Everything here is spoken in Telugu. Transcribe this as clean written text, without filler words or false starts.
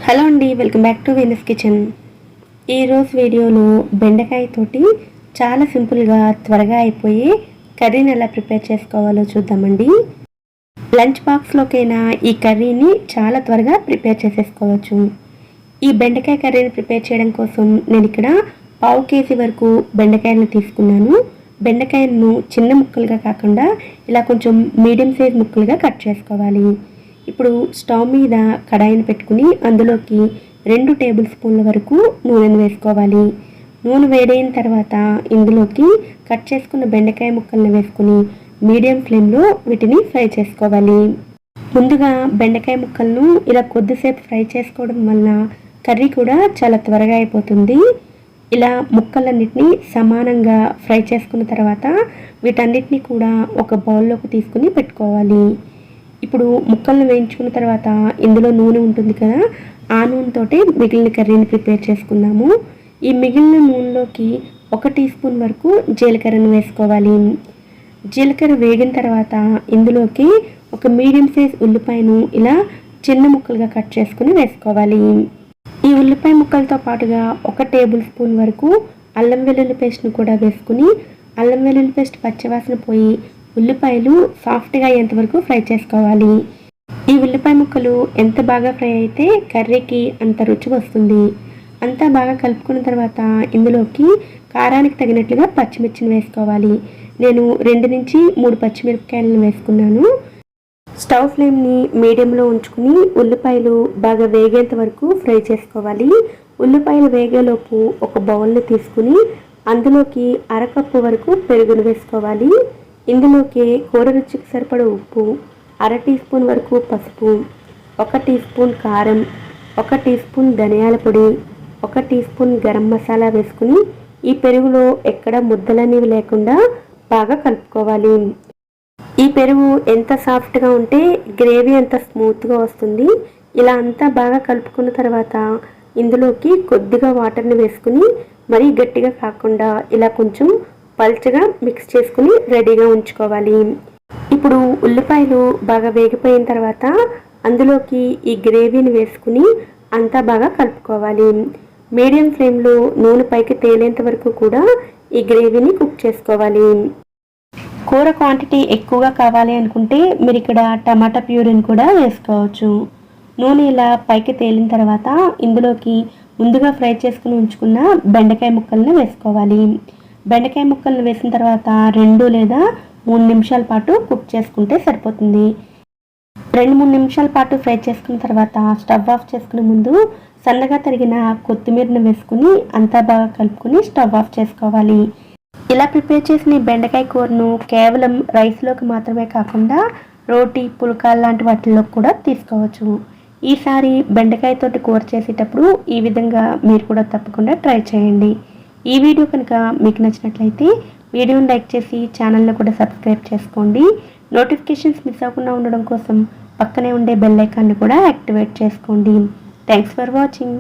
హలో అండి, welcome back to Venus kitchen. ఈరోజు వీడియోలో బెండకాయ తోటి చాలా సింపుల్గా త్వరగా అయిపోయి కర్రీని ఎలా ప్రిపేర్ చేసుకోవాలో చూద్దామండి. లంచ్ బాక్స్లోకైనా ఈ కర్రీని చాలా త్వరగా ప్రిపేర్ చేసేసుకోవచ్చు. ఈ బెండకాయ కర్రీని ప్రిపేర్ చేయడం కోసం నేను ఇక్కడ 1/2 కేజీ వరకు బెండకాయలను తీసుకున్నాను. బెండకాయలను చిన్న ముక్కలుగా కాకుండా ఇలా కొంచెం మీడియం సైజ్ ముక్కలుగా కట్ చేసుకోవాలి. ఇప్పుడు స్టవ్ మీద కడాయిని పెట్టుకుని అందులోకి 2 టేబుల్ స్పూన్ల వరకు నూనెను వేసుకోవాలి. నూనె వేడైన తర్వాత ఇందులోకి కట్ చేసుకున్న బెండకాయ ముక్కలను వేసుకుని మీడియం ఫ్లేమ్లో వీటిని ఫ్రై చేసుకోవాలి. ముందుగా బెండకాయ ముక్కలను ఇలా కొద్దిసేపు ఫ్రై చేసుకోవడం వలన కర్రీ కూడా చాలా త్వరగా అయిపోతుంది. ఇలా ముక్కలన్నిటినీ సమానంగా ఫ్రై చేసుకున్న తర్వాత వీటన్నిటిని కూడా ఒక బౌల్లోకి తీసుకుని పెట్టుకోవాలి. ఇప్పుడు ముక్కలను వేయించుకున్న తర్వాత ఇందులో నూనె ఉంటుంది కదా, ఆ నూనెతోటి మిగిలిన కర్రీని ప్రిపేర్ చేసుకుందాము. ఈ మిగిలిన నూనెలోకి 1 టీ స్పూన్ వరకు జీలకర్రను వేసుకోవాలి. జీలకర్ర వేగిన తర్వాత ఇందులోకి ఒక మీడియం సైజ్ ఉల్లిపాయను ఇలా చిన్న ముక్కలుగా కట్ చేసుకుని వేసుకోవాలి. ఈ ఉల్లిపాయ ముక్కలతో పాటుగా 1 టేబుల్ స్పూన్ వరకు అల్లం వెల్లుల్లి పేస్ట్ను కూడా వేసుకుని అల్లం వెల్లుల్లి పేస్ట్ పచ్చివాసన పోయి ఉల్లిపాయలు సాఫ్ట్గా అయ్యేంత వరకు ఫ్రై చేసుకోవాలి. ఈ ఉల్లిపాయ ముక్కలు ఎంత బాగా ఫ్రై అయితే కర్రీకి అంత రుచి వస్తుంది. అంతా బాగా కలుపుకున్న తర్వాత ఇందులోకి కారానికి తగినట్లుగా పచ్చిమిర్చిని వేసుకోవాలి. నేను 2 నుంచి 3 పచ్చిమిరపకాయలను వేసుకున్నాను. స్టవ్ ఫ్లేమ్ని మీడియంలో ఉంచుకుని ఉల్లిపాయలు బాగా వేగేంత వరకు ఫ్రై చేసుకోవాలి. ఉల్లిపాయలు వేగేలోపు ఒక బౌల్ని తీసుకుని అందులోకి 1/2 కప్పు వరకు పెరుగును వేసుకోవాలి. ఇందులోకి కూర రుచికి సరిపడ ఉప్పు, 1/2 టీ స్పూన్ వరకు పసుపు, 1 టీ స్పూన్ కారం, 1 టీ స్పూన్ ధనియాల పొడి, 1 టీ స్పూన్ గరం మసాలా వేసుకుని ఈ పెరుగులో ఎక్కడ ముద్దలనేవి లేకుండా బాగా కలుపుకోవాలి. ఈ పెరుగు ఎంత సాఫ్ట్గా ఉంటే గ్రేవీ అంత స్మూత్గా వస్తుంది. ఇలా అంతా బాగా కలుపుకున్న తర్వాత ఇందులోకి కొద్దిగా వాటర్ని వేసుకుని మరీ గట్టిగా కాకుండా ఇలా కొంచెం పల్చగా మిక్స్ చేసుకుని రెడీగా ఉంచుకోవాలి. ఇప్పుడు ఉల్లిపాయలు బాగా వేగిపోయిన తర్వాత అందులోకి ఈ గ్రేవీని వేసుకుని అంతా బాగా కలుపుకోవాలి. మీడియం ఫ్లేమ్లో నూనె పైకి తేలేంత వరకు కూడా ఈ గ్రేవీని కుక్ చేసుకోవాలి. కూర క్వాంటిటీ ఎక్కువగా కావాలి అనుకుంటే మీరు ఇక్కడ టమాటా ప్యూరీని కూడా వేసుకోవచ్చు. నూనె ఇలా పైకి తేలిన తర్వాత ఇందులోకి ముందుగా ఫ్రై చేసుకుని ఉంచుకున్న బెండకాయ ముక్కలను వేసుకోవాలి. బెండకాయ ముక్కలను వేసిన తర్వాత 2 లేదా 3 నిమిషాల పాటు కుక్ చేసుకుంటే సరిపోతుంది. 2-3 నిమిషాల పాటు ఫ్రై చేసుకున్న తర్వాత స్టవ్ ఆఫ్ చేసుకునే ముందు సన్నగా తరిగిన కొత్తిమీరను వేసుకుని అంతా బాగా కలుపుకుని స్టవ్ ఆఫ్ చేసుకోవాలి. ఇలా ప్రిపేర్ చేసిన బెండకాయ కూరను కేవలం రైస్లోకి మాత్రమే కాకుండా రోటీ, పుల్కాలు లాంటి వాటిల్లో కూడా తీసుకోవచ్చు. ఈసారి బెండకాయతోటి కూర చేసేటప్పుడు ఈ విధంగా మీరు కూడా తప్పకుండా ట్రై చేయండి. ఈ వీడియో కనుక మీకు నచ్చినట్లయితే వీడియోని లైక్ చేసి ఛానల్ని కూడా సబ్స్క్రైబ్ చేసుకోండి. నోటిఫికేషన్స్ మిస్ అవ్వకుండా ఉండడం కోసం పక్కనే ఉండే బెల్ ఐకాన్ని కూడా యాక్టివేట్ చేసుకోండి. Thanks for watching.